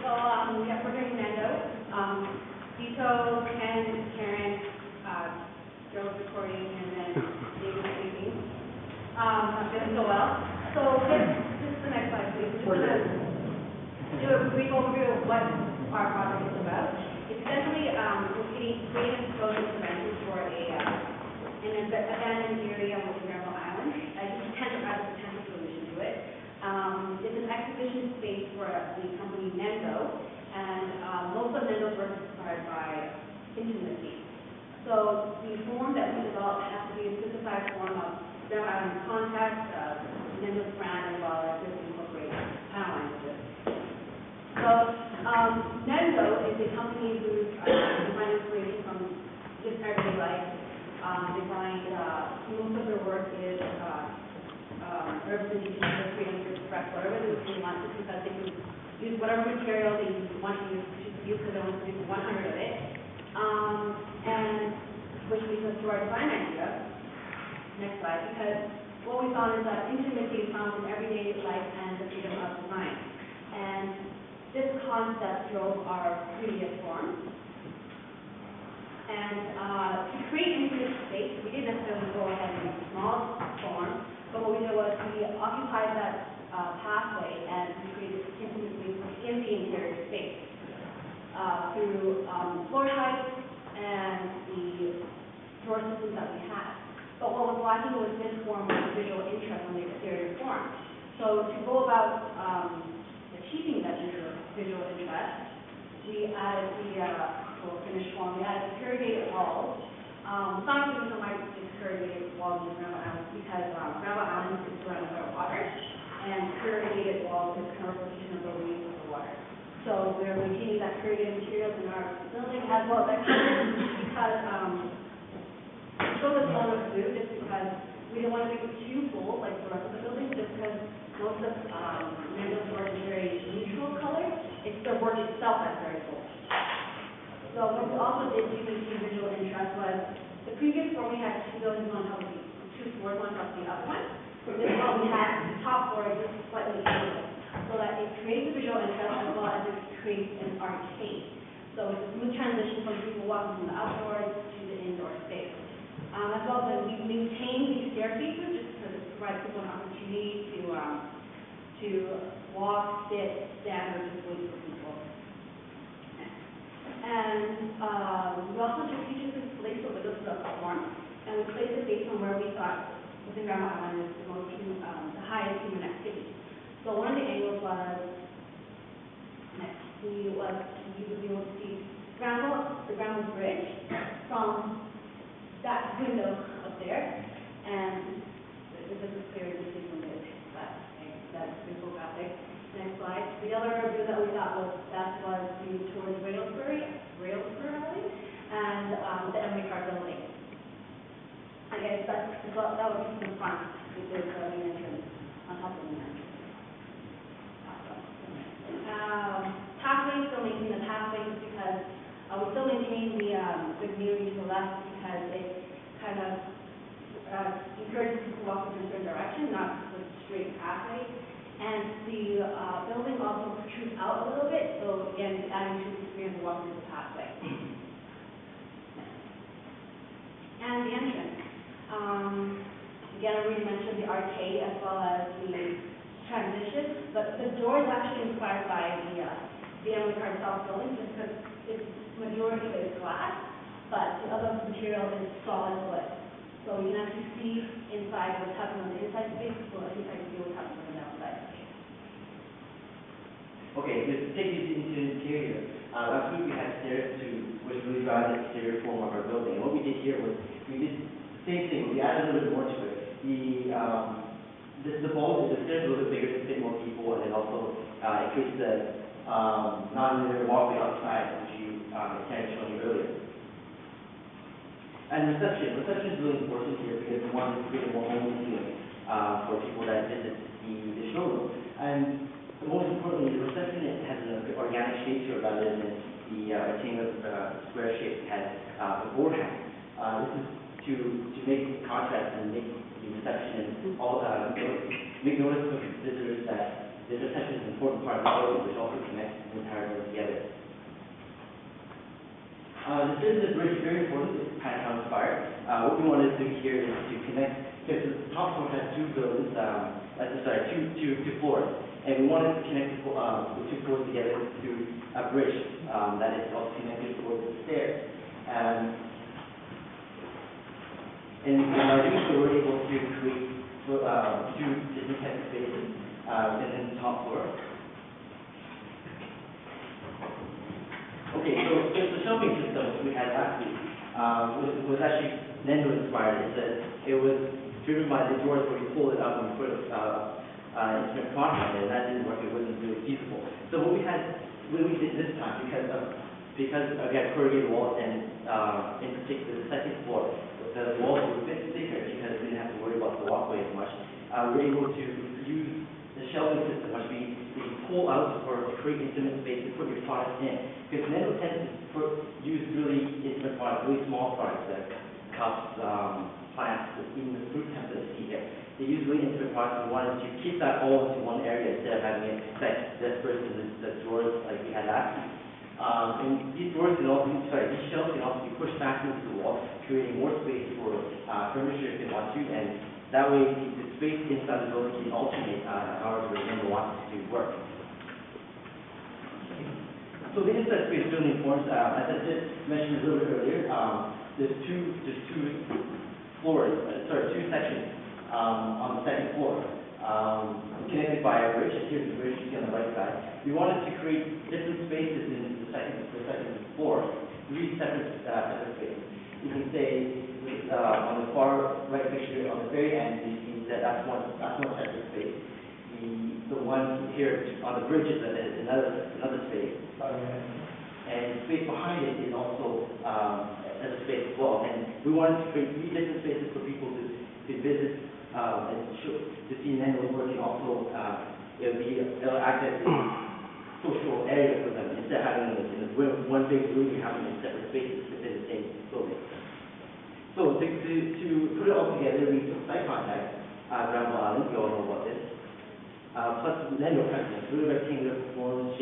Yeah, we're doing Nendo. Vito, Ken, Karen, Joe's recording, and then David's speaking. Not doing so well. So this is the next slide, please. Just going to do a brief overview of what our project is about. It's essentially creating exposure interventions for an abandoned area on Granville Island as a potential solution to it. It's an exhibition space for the company Nendo, and most of Nendo's work is inspired by intimacy. So the form that we developed has to be a synthesized form of Granville Island context, Nendo's brand, as well as this incorporated panel languages. So Nendo is a company who's defined inspiration from just everyday life. They find most of their work is representation of freedom to express whatever they want to, because they can use whatever material they want to use because they want to produce 100 of it. And which leads us to our design idea. Next slide, because what we found is that intimacy is found in everyday life and the freedom of design. And this concept drove our previous form. And to create intimate space, we didn't necessarily go ahead and use a small form, but what we did was we occupied that pathway and we created intimate space in the interior space through floor height and the door systems that we had. But what was lacking was this form of visual interest on the exterior form. So to go about achieving that visual interest, we added the finished form. We added corrugated walls. Some of the reason why it's corrugated walls in Granville Island is because Granville Island is surrounded by water, and corrugated walls is kind of a representation of the weight of the water. So we're maintaining that corrugated materials in our building as well as that coverage because it goes as long as food, just because we didn't want to make it too full like the rest of the building, just because most of Nendo's work is very neutral color. It's the work itself that's very full. So what we also did to maintain visual interest was the previous form we had two buildings on top of two floors on top of the other one. For this one we had the top floor just slightly elevated, so that it creates a visual interest as well as it creates an arcade. So it's a smooth transition from people walking from the outdoors to the indoor space. As well as we maintain these staircases just because it provides people an opportunity to walk, sit, stand, or just wait for people. And we also strategically placed the windows of the form, and we placed it based on where we thought within Granville Island is the highest human activity. So one of the angles was you would be able to see the Granville Bridge from that window up there, and this is clear to see from this, that visual graphic. Next slide. The other view that we thought was best was view towards Railsbury, and the Emily Car building. I guess that would be the front with the main entrance on top of the main. Pathways, still maintaining the pathways because we still maintain the greenery to the left because it kind of encourages people to walk in a certain direction, not with straight pathways. And the building also protrudes out a little bit, so again, adding to the experience of walking through the pathway. And the entrance. Again, I already mentioned the arcade as well as the transition, but the door is actually inspired by the Emily Car South building, just because its majority of it is glass, but the other material is solid wood. So you can actually see inside what's happening on the inside space, as well as inside see what's happening on the outside space. Okay, to take you into the interior, last week we had stairs which really drive the exterior form of our building. And what we did here was we did the same thing, we added a little bit more to it. The stairs are a little bit bigger to fit more people, and then also it creates the non-linear walkway outside, which Karen showed you earlier. And reception is really important here because we want to create a more homely feeling for people that visit the showroom. And most importantly, the reception has an organic shape to it rather than the rectangular square shape it has beforehand. This is to make contrast and make the reception and all make notice of visitors that this reception is an important part of the building, which also connects the entire building. This is a bridge, very important, it's Chinatown inspired. What we wanted to do here is to connect, because the top floor has two buildings, two floors. And we wanted to connect the two floors together through a bridge that is also connected towards the stairs. And by doing so, we're able to create two different types of spaces in the top floor. Okay, so the shelving system we had last week was actually Nendo inspired. It was driven by the drawers where you pull it up and you put instrument product on it, and that didn't work. It wasn't really feasible. So what we did this time, because we had corrugated walls, and in particular the second floor, the walls were a bit thicker because we didn't have to worry about the walkway as much. We were able to use the shelving system, which we pull out or to create intimate space to put your products in. Because Nendo tends to use really intimate products, really small products like cups, plants, even the fruit template you see here. They use really intimate products. We wanted to keep that all into one area instead of having it like dispersed in the drawers like we had last week. And these drawers can also, these shelves can also be pushed back into the wall, creating more space for furniture if they want to, and that way the space inside the building can alternate however Nendo wants it to work. So the inside space is really important. As I just mentioned a little bit earlier, there's two sections on the second floor, connected by a bridge. Here's the bridge you see on the right side. We wanted to create different spaces in the second floor, three separate spaces. You can say on the far right picture, on the very end, you see that's one separate space. The one here on the bridge is another space. And space behind it is also as a space as well. And we wanted to create three different spaces for people to visit and to see Nendo working. Also, it'll act as a social area for them instead of having it in one big room. You have them in separate spaces within the same building. So to put it all together, we took site contact, Granville Island. We all know about this. Plus Nendo Presentation, really rectangular forms.